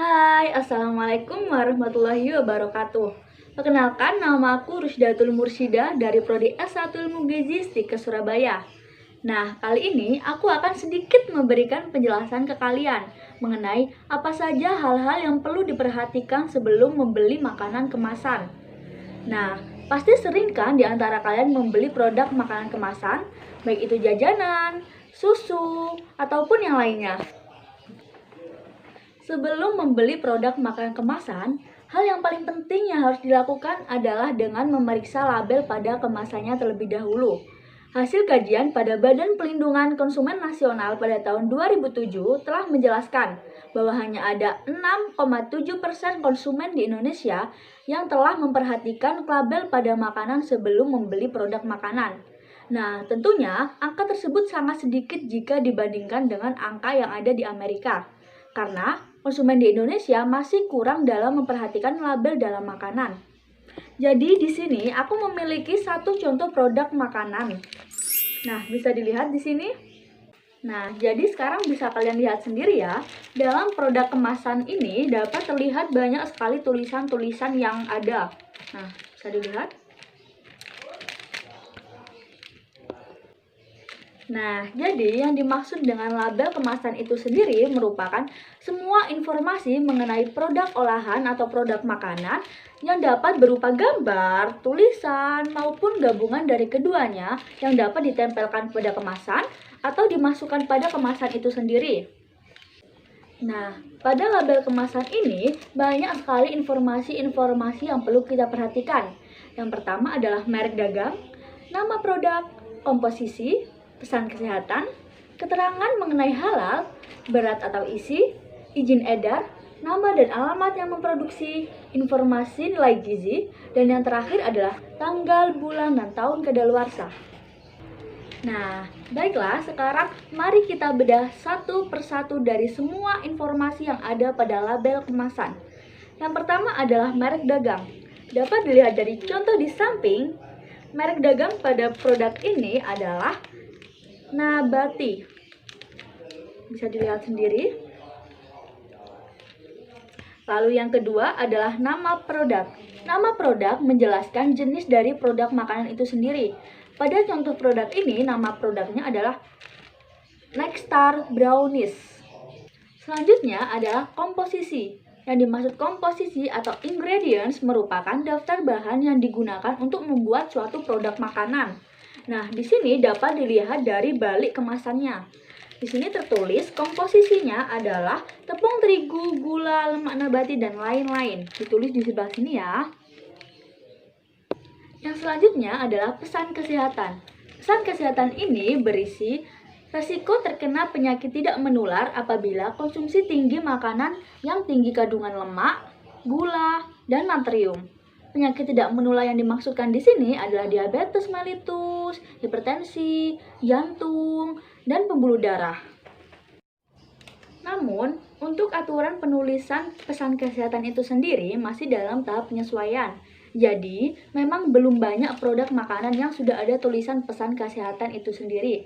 Hai, Assalamualaikum warahmatullahi wabarakatuh. Perkenalkan, nama aku Rusdatul Mursyida dari Prodi S1 Ilmu Gizi STIKes Surabaya. Nah, kali ini aku akan sedikit memberikan penjelasan ke kalian mengenai apa saja hal-hal yang perlu diperhatikan sebelum membeli makanan kemasan. Nah, pasti sering kan di antara kalian membeli produk makanan kemasan, baik itu jajanan, susu, ataupun yang lainnya. Sebelum membeli produk makanan kemasan, hal yang paling penting yang harus dilakukan adalah dengan memeriksa label pada kemasannya terlebih dahulu. Hasil kajian pada Badan Pelindungan Konsumen Nasional pada tahun 2007 telah menjelaskan bahwa hanya ada 6,7% konsumen di Indonesia yang telah memperhatikan label pada makanan sebelum membeli produk makanan. Nah, tentunya angka tersebut sangat sedikit jika dibandingkan dengan angka yang ada di Amerika. Karena konsumen di Indonesia masih kurang dalam memperhatikan label dalam makanan. Jadi di sini aku memiliki satu contoh produk makanan. Nah, bisa dilihat di sini. Nah, jadi sekarang bisa kalian lihat sendiri ya. Dalam produk kemasan ini dapat terlihat banyak sekali tulisan-tulisan yang ada. Nah, bisa dilihat. Nah, jadi yang dimaksud dengan label kemasan itu sendiri merupakan semua informasi mengenai produk olahan atau produk makanan yang dapat berupa gambar, tulisan, maupun gabungan dari keduanya yang dapat ditempelkan pada kemasan atau dimasukkan pada kemasan itu sendiri. Nah, pada label kemasan ini banyak sekali informasi-informasi yang perlu kita perhatikan. Yang pertama adalah merek dagang, nama produk, komposisi, pesan kesehatan, keterangan mengenai halal, berat atau isi, izin edar, nama dan alamat yang memproduksi, informasi nilai gizi, dan yang terakhir adalah tanggal, bulan, dan tahun kadaluarsa. Nah, baiklah, sekarang mari kita bedah satu persatu dari semua informasi yang ada pada label kemasan. Yang pertama adalah merek dagang. Dapat dilihat dari contoh di samping, merek dagang pada produk ini adalah Nabati. Bisa dilihat sendiri. Lalu yang kedua adalah nama produk. Nama produk menjelaskan jenis dari produk makanan itu sendiri. Pada contoh produk ini, nama produknya adalah Nexstar Brownies. Selanjutnya adalah komposisi. Yang dimaksud komposisi atau ingredients merupakan daftar bahan yang digunakan untuk membuat suatu produk makanan. Nah, di sini dapat dilihat dari balik kemasannya. Di sini tertulis komposisinya adalah tepung terigu, gula, lemak nabati, dan lain-lain. Ditulis di sebelah sini ya. Yang selanjutnya adalah pesan kesehatan. Pesan kesehatan ini berisi resiko terkena penyakit tidak menular apabila konsumsi tinggi makanan yang tinggi kandungan lemak, gula, dan natrium. Penyakit tidak menular yang dimaksudkan di sini adalah diabetes mellitus, hipertensi, jantung, dan pembuluh darah. Namun, untuk aturan penulisan pesan kesehatan itu sendiri masih dalam tahap penyesuaian. Jadi, memang belum banyak produk makanan yang sudah ada tulisan pesan kesehatan itu sendiri.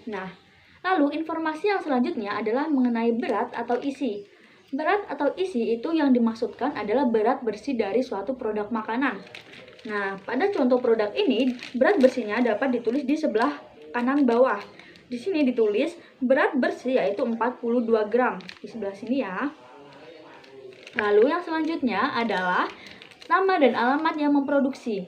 Nah, lalu informasi yang selanjutnya adalah mengenai berat atau isi. Berat atau isi itu yang dimaksudkan adalah berat bersih dari suatu produk makanan. Nah, pada contoh produk ini, berat bersihnya dapat ditulis di sebelah kanan bawah. Di sini ditulis berat bersih yaitu 42 gram. Di sebelah sini ya. Lalu yang selanjutnya adalah nama dan alamat yang memproduksi.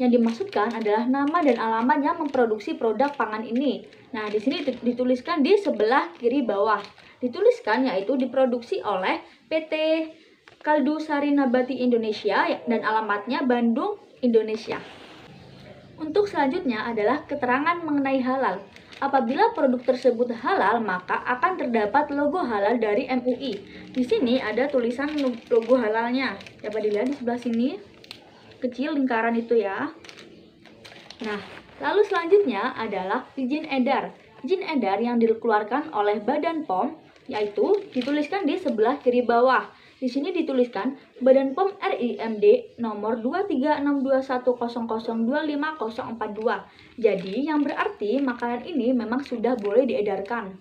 Yang dimaksudkan adalah nama dan alamat yang memproduksi produk pangan ini. Nah, di sini dituliskan di sebelah kiri bawah. Dituliskan yaitu diproduksi oleh PT Kaldu Sari Nabati Indonesia dan alamatnya Bandung, Indonesia. Untuk selanjutnya adalah keterangan mengenai halal. Apabila produk tersebut halal, maka akan terdapat logo halal dari MUI. Di sini ada tulisan logo halalnya. Dapat dilihat di sebelah sini. Kecil lingkaran itu ya. Nah, lalu selanjutnya adalah izin edar. Izin edar yang dikeluarkan oleh Badan POM yaitu dituliskan di sebelah kiri bawah. Di sini dituliskan Badan POM RI MD nomor 23621002542. Jadi yang berarti makanan ini memang sudah boleh diedarkan.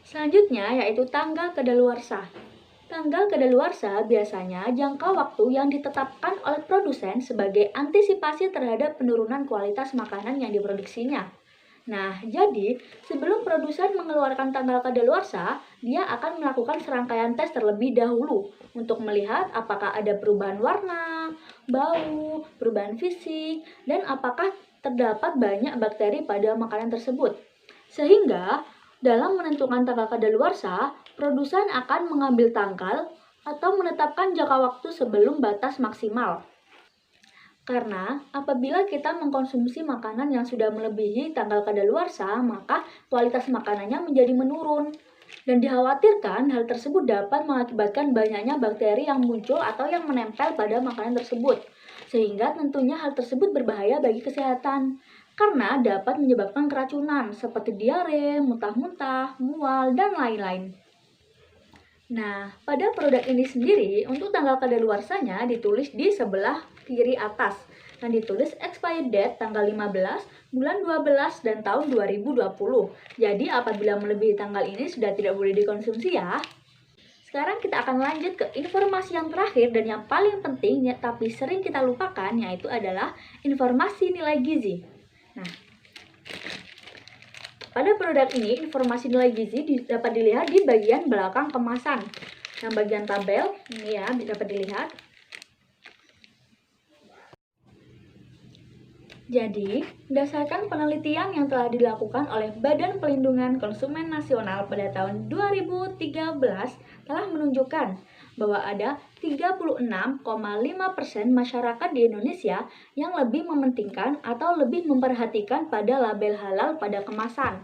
Selanjutnya yaitu tanggal kadaluarsa. Tanggal kadaluarsa biasanya jangka waktu yang ditetapkan oleh produsen sebagai antisipasi terhadap penurunan kualitas makanan yang diproduksinya. Nah, jadi sebelum produsen mengeluarkan tanggal kadaluarsa, dia akan melakukan serangkaian tes terlebih dahulu untuk melihat apakah ada perubahan warna, bau, perubahan fisik, dan apakah terdapat banyak bakteri pada makanan tersebut. Sehingga dalam menentukan tanggal kadaluarsa, produsen akan mengambil tanggal atau menetapkan jangka waktu sebelum batas maksimal. Karena apabila kita mengkonsumsi makanan yang sudah melebihi tanggal kadaluarsa, maka kualitas makanannya menjadi menurun. Dan dikhawatirkan hal tersebut dapat mengakibatkan banyaknya bakteri yang muncul atau yang menempel pada makanan tersebut. Sehingga tentunya hal tersebut berbahaya bagi kesehatan. Karena dapat menyebabkan keracunan seperti diare, muntah-muntah, mual, dan lain-lain. Nah, pada produk ini sendiri, untuk tanggal kadaluarsanya ditulis di sebelah kiri atas. Dan ditulis expired date tanggal 15, bulan 12, dan tahun 2020. Jadi, apabila melebihi tanggal ini sudah tidak boleh dikonsumsi ya. Sekarang kita akan lanjut ke informasi yang terakhir dan yang paling penting, tapi sering kita lupakan, yaitu adalah informasi nilai gizi. Nah, pada produk ini, informasi nilai gizi dapat dilihat di bagian belakang kemasan. Yang bagian tabel, ini ya, dapat dilihat. Jadi, berdasarkan penelitian yang telah dilakukan oleh Badan Pelindungan Konsumen Nasional pada tahun 2013 telah menunjukkan bahwa ada 36,5% masyarakat di Indonesia yang lebih mementingkan atau lebih memperhatikan pada label halal pada kemasan.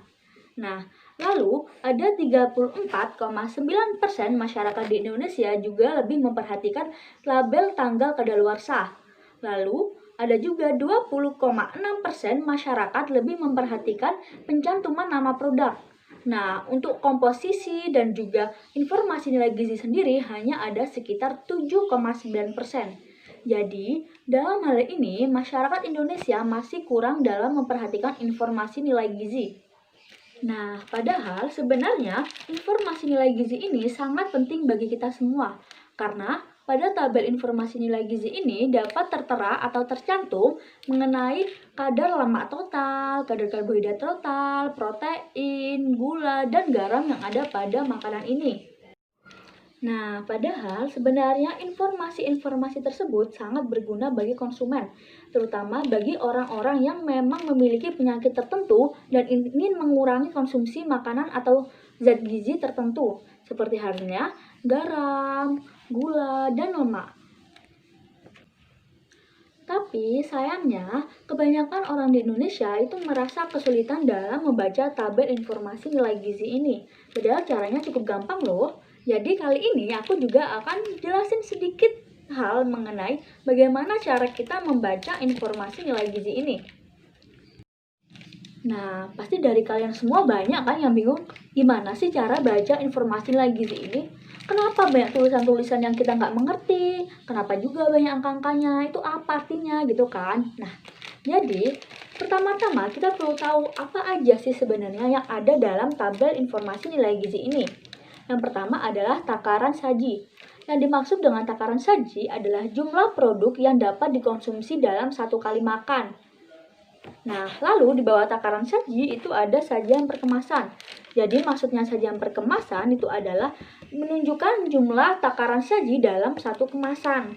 Nah, lalu ada 34,9% masyarakat di Indonesia juga lebih memperhatikan label tanggal kadaluarsa. Lalu, ada juga 20,6% masyarakat lebih memperhatikan pencantuman nama produk. Nah, untuk komposisi dan juga informasi nilai gizi sendiri hanya ada sekitar 7,9%. Jadi, dalam hal ini, masyarakat Indonesia masih kurang dalam memperhatikan informasi nilai gizi. Nah, padahal sebenarnya informasi nilai gizi ini sangat penting bagi kita semua. Karena pada tabel informasi nilai gizi ini dapat tertera atau tercantum mengenai kadar lemak total, kadar karbohidrat total, protein, gula, dan garam yang ada pada makanan ini. Nah, padahal sebenarnya informasi-informasi tersebut sangat berguna bagi konsumen, terutama bagi orang-orang yang memang memiliki penyakit tertentu dan ingin mengurangi konsumsi makanan atau zat gizi tertentu, seperti halnya garam, gula, dan lemak. Tapi sayangnya, kebanyakan orang di Indonesia itu merasa kesulitan dalam membaca tabel informasi nilai gizi ini. Padahal caranya cukup gampang loh. Jadi kali ini aku juga akan jelasin sedikit hal mengenai bagaimana cara kita membaca informasi nilai gizi ini. Nah, pasti dari kalian semua banyak kan yang bingung gimana sih cara baca informasi nilai gizi ini? Kenapa banyak tulisan-tulisan yang kita nggak mengerti? Kenapa juga banyak angka-angkanya? Itu apa artinya gitu kan? Nah, jadi pertama-tama kita perlu tahu apa aja sih sebenarnya yang ada dalam tabel informasi nilai gizi ini. Yang pertama adalah takaran saji. Yang dimaksud dengan takaran saji adalah jumlah produk yang dapat dikonsumsi dalam satu kali makan. Nah, lalu di bawah takaran saji itu ada sajian perkemasan. Jadi maksudnya sajian perkemasan itu adalah menunjukkan jumlah takaran saji dalam satu kemasan.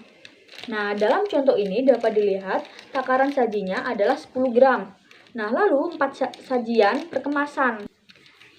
Nah, dalam contoh ini dapat dilihat takaran sajinya adalah 10 gram. Nah, lalu 4 sajian perkemasan.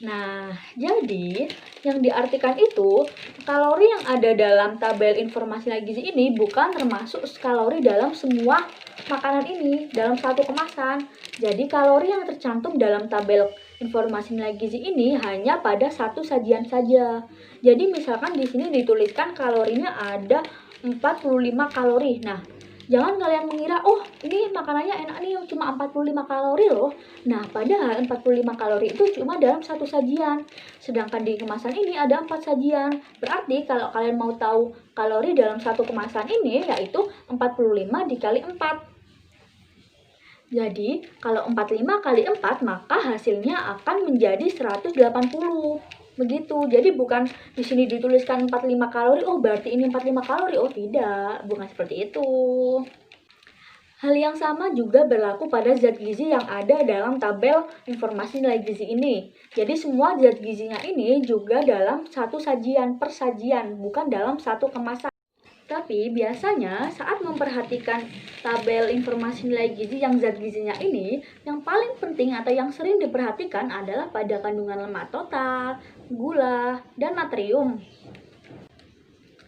Nah, jadi yang diartikan itu kalori yang ada dalam tabel informasi nilai gizi ini bukan termasuk kalori dalam semua makanan ini dalam satu kemasan. Jadi kalori yang tercantum dalam tabel informasi nilai gizi ini hanya pada satu sajian saja. Jadi misalkan di sini dituliskan kalorinya ada 45 kalori. Nah, jangan kalian mengira, oh ini makanannya enak nih, cuma 45 kalori loh. Nah, padahal 45 kalori itu cuma dalam satu sajian. Sedangkan di kemasan ini ada 4 sajian. Berarti kalau kalian mau tahu kalori dalam satu kemasan ini, yaitu 45 dikali 4. Jadi, kalau 45 kali 4, maka hasilnya akan menjadi 180. Begitu. Jadi bukan di sini dituliskan 45 kalori, oh berarti ini 45 kalori. Oh tidak, bukan seperti itu. Hal yang sama juga berlaku pada zat gizi yang ada dalam tabel informasi nilai gizi ini. Jadi semua zat gizinya ini juga dalam satu sajian, persajian, bukan dalam satu kemasan. Tapi biasanya saat memperhatikan tabel informasi nilai gizi yang zat gizinya ini, yang paling penting atau yang sering diperhatikan adalah pada kandungan lemak total, gula, dan natrium.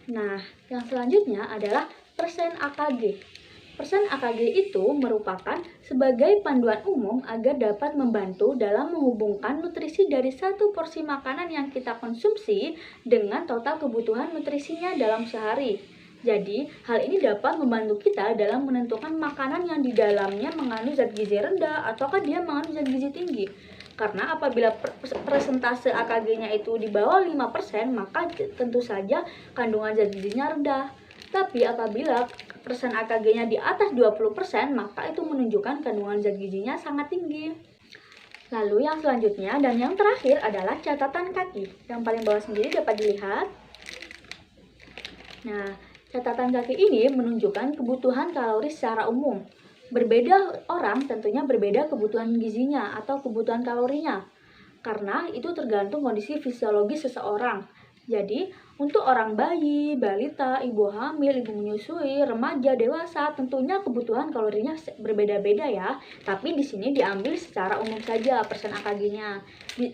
Nah, yang selanjutnya adalah persen AKG. Persen AKG itu merupakan sebagai panduan umum agar dapat membantu dalam menghubungkan nutrisi dari satu porsi makanan yang kita konsumsi dengan total kebutuhan nutrisinya dalam sehari. Jadi, hal ini dapat membantu kita dalam menentukan makanan yang di dalamnya mengandung zat gizi rendah ataukah dia mengandung zat gizi tinggi. Karena apabila persentase AKG-nya itu di bawah 5%, maka tentu saja kandungan zat gizinya rendah. Tapi apabila persen AKG-nya di atas 20%, maka itu menunjukkan kandungan zat gizinya sangat tinggi. Lalu yang selanjutnya dan yang terakhir adalah catatan kaki. Yang paling bawah sendiri dapat dilihat. Nah, catatan kaki ini menunjukkan kebutuhan kalori secara umum. Berbeda orang tentunya berbeda kebutuhan gizinya atau kebutuhan kalorinya. Karena itu tergantung kondisi fisiologis seseorang. Jadi, untuk orang bayi, balita, ibu hamil, ibu menyusui, remaja, dewasa, tentunya kebutuhan kalorinya berbeda-beda ya. Tapi di sini diambil secara umum saja persen AKG-nya.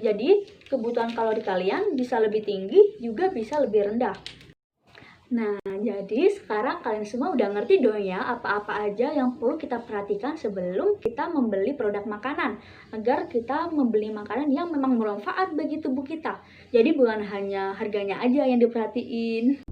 Jadi, kebutuhan kalori kalian bisa lebih tinggi, juga bisa lebih rendah. Nah, jadi sekarang kalian semua udah ngerti dong ya apa-apa aja yang perlu kita perhatikan sebelum kita membeli produk makanan, agar kita membeli makanan yang memang bermanfaat bagi tubuh kita. Jadi bukan hanya harganya aja yang diperhatiin.